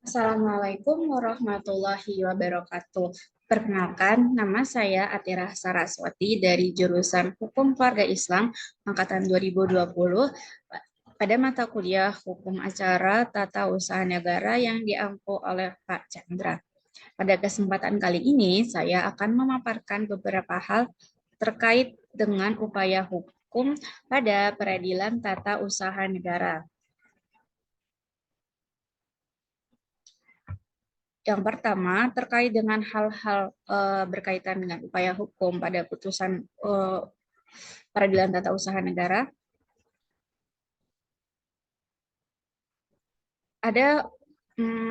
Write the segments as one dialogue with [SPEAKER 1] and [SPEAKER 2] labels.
[SPEAKER 1] Assalamualaikum warahmatullahi wabarakatuh. Perkenalkan, nama saya Atira Saraswati dari jurusan Hukum Keluarga Islam angkatan 2020 pada mata kuliah Hukum Acara Tata Usaha Negara yang diampu oleh Pak Chandra. Pada kesempatan kali ini, saya akan memaparkan beberapa hal terkait dengan upaya hukum pada peradilan tata usaha negara. Yang pertama, terkait dengan hal-hal berkaitan dengan upaya hukum pada putusan peradilan tata usaha negara, ada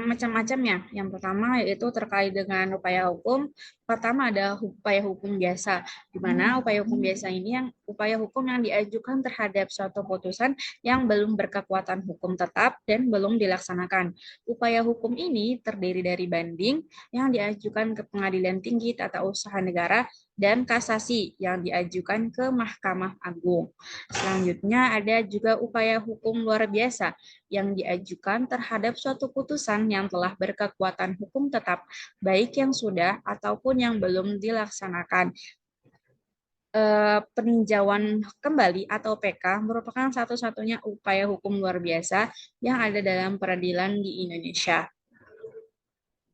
[SPEAKER 1] macam-macamnya. Yang pertama yaitu terkait dengan upaya hukum. Pertama ada upaya hukum biasa, di mana upaya hukum biasa ini yang upaya hukum yang diajukan terhadap suatu putusan yang belum berkekuatan hukum tetap dan belum dilaksanakan. Upaya hukum ini terdiri dari banding yang diajukan ke Pengadilan Tinggi Tata Usaha Negara dan kasasi yang diajukan ke Mahkamah Agung. Selanjutnya ada juga upaya hukum luar biasa yang diajukan terhadap suatu putusan yang telah berkekuatan hukum tetap, baik yang sudah ataupun yang belum dilaksanakan. Peninjauan kembali atau PK merupakan satu-satunya upaya hukum luar biasa yang ada dalam peradilan di Indonesia.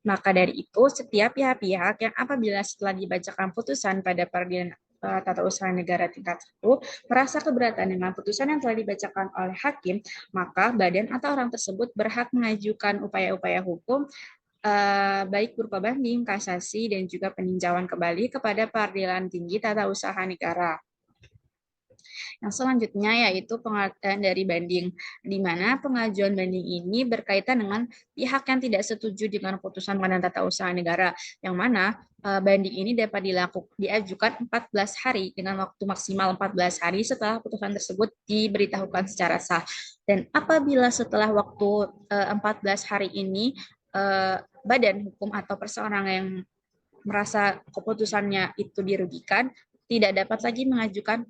[SPEAKER 1] Maka dari itu, setiap pihak-pihak yang apabila setelah dibacakan putusan pada peradilan tata usaha negara tingkat 1 merasa keberatan dengan putusan yang telah dibacakan oleh hakim, maka badan atau orang tersebut berhak mengajukan upaya-upaya hukum baik berupa banding, kasasi, dan juga peninjauan kembali kepada Peradilan Tinggi Tata Usaha Negara. Yang selanjutnya yaitu pengertian dari banding, di mana pengajuan banding ini berkaitan dengan pihak yang tidak setuju dengan putusan Pengadilan Tata Usaha Negara, yang mana banding ini dapat diajukan 14 hari dengan waktu maksimal 14 hari setelah putusan tersebut diberitahukan secara sah. Dan apabila setelah waktu 14 hari ini badan hukum atau perseorangan yang merasa keputusannya itu dirugikan, tidak dapat lagi mengajukan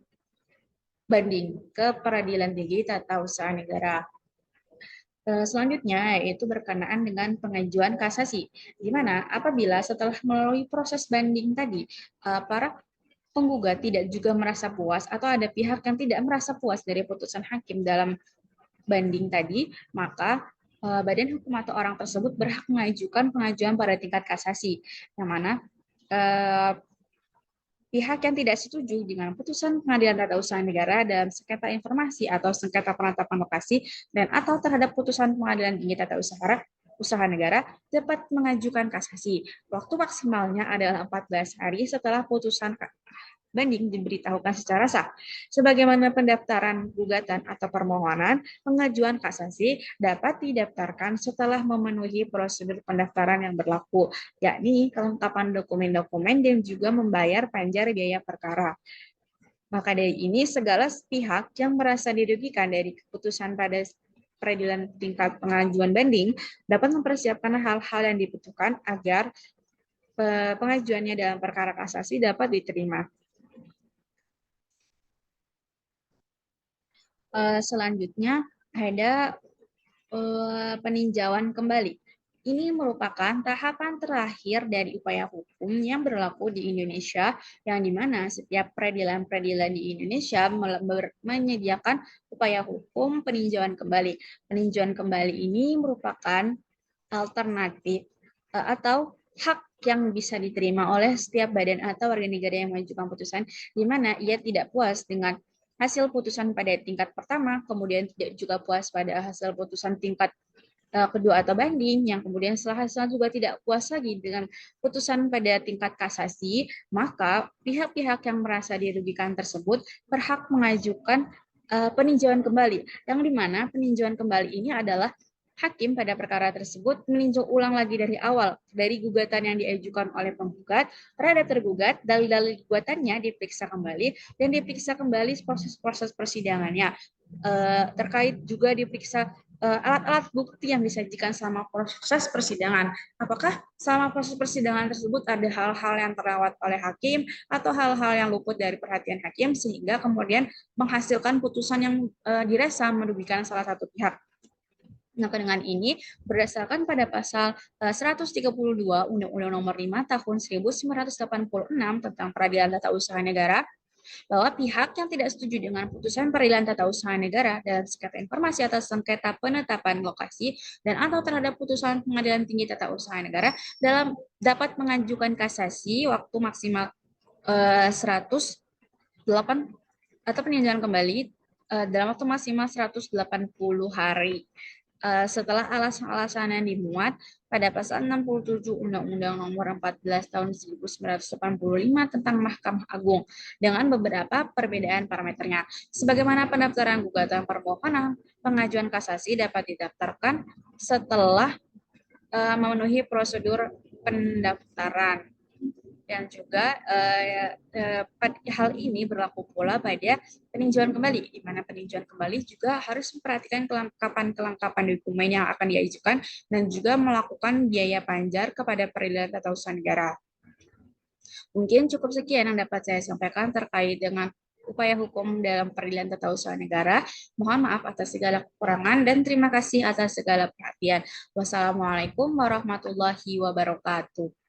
[SPEAKER 1] banding ke Peradilan Tinggi Tata Usaha Negara. Selanjutnya yaitu berkenaan dengan pengajuan kasasi, di mana apabila setelah melalui proses banding tadi, para penggugat tidak juga merasa puas atau ada pihak yang tidak merasa puas dari putusan hakim dalam banding tadi, maka badan hukum atau orang tersebut berhak mengajukan pengajuan pada tingkat kasasi, yang mana pihak yang tidak setuju dengan putusan Pengadilan Tata Usaha Negara dalam sengketa informasi atau sengketa penetapan lokasi dan atau terhadap putusan Pengadilan Tinggi Tata Usaha Negara dapat mengajukan kasasi. Waktu maksimalnya adalah 14 hari setelah putusan banding diberitahukan secara sah. Sebagaimana pendaftaran gugatan atau permohonan, pengajuan kasasi dapat didaftarkan setelah memenuhi prosedur pendaftaran yang berlaku, yakni kelengkapan dokumen-dokumen dan juga membayar panjar biaya perkara. Maka dari ini, segala pihak yang merasa dirugikan dari keputusan pada peradilan tingkat pengajuan banding dapat mempersiapkan hal-hal yang dibutuhkan agar pengajuannya dalam perkara kasasi dapat diterima. Selanjutnya ada peninjauan kembali. Ini merupakan tahapan terakhir dari upaya hukum yang berlaku di Indonesia, yang dimana setiap peradilan-peradilan di Indonesia menyediakan upaya hukum peninjauan kembali. Peninjauan kembali ini merupakan alternatif atau hak yang bisa diterima oleh setiap badan atau warga negara yang mengajukan putusan, di mana ia tidak puas dengan hasil putusan pada tingkat pertama, kemudian tidak juga puas pada hasil putusan tingkat kedua atau banding, yang kemudian setelah hasil juga tidak puas lagi dengan putusan pada tingkat kasasi, maka pihak-pihak yang merasa dirugikan tersebut berhak mengajukan peninjauan kembali, yang dimana peninjauan kembali ini adalah hakim pada perkara tersebut meninjau ulang lagi dari awal, dari gugatan yang diajukan oleh penggugat terhadap tergugat, dalil-dalil gugatannya diperiksa kembali, dan diperiksa kembali proses-proses persidangannya. Terkait juga diperiksa alat-alat bukti yang disajikan selama proses persidangan. Apakah selama proses persidangan tersebut ada hal-hal yang terlewat oleh hakim atau hal-hal yang luput dari perhatian hakim sehingga kemudian menghasilkan putusan yang dirasa merugikan salah satu pihak. Nah, dengan ini berdasarkan pada pasal 132 Undang-Undang Nomor 5 Tahun 1986 tentang Peradilan Tata Usaha Negara, bahwa pihak yang tidak setuju dengan putusan peradilan tata usaha negara dalam sengketa informasi atas sengketa penetapan lokasi dan atau terhadap putusan pengadilan tinggi tata usaha negara dapat mengajukan kasasi waktu maksimal 108 atau peninjauan kembali dalam waktu maksimal 180 hari. Setelah alasan-alasan yang dimuat pada pasal 67 Undang-Undang Nomor 14 Tahun 1985 tentang Mahkamah Agung dengan beberapa perbedaan parameternya. Sebagaimana pendaftaran gugatan permohonan, pengajuan kasasi dapat didaftarkan setelah memenuhi prosedur pendaftaran. Dan juga hal ini berlaku pula pada peninjauan kembali, di mana peninjauan kembali juga harus memperhatikan kelengkapan dokumen yang akan diajukan dan juga melakukan biaya panjar kepada peradilan tata usaha negara. Mungkin cukup sekian yang dapat saya sampaikan terkait dengan upaya hukum dalam peradilan tata usaha negara. Mohon maaf atas segala kekurangan dan terima kasih atas segala perhatian. Wassalamualaikum warahmatullahi wabarakatuh.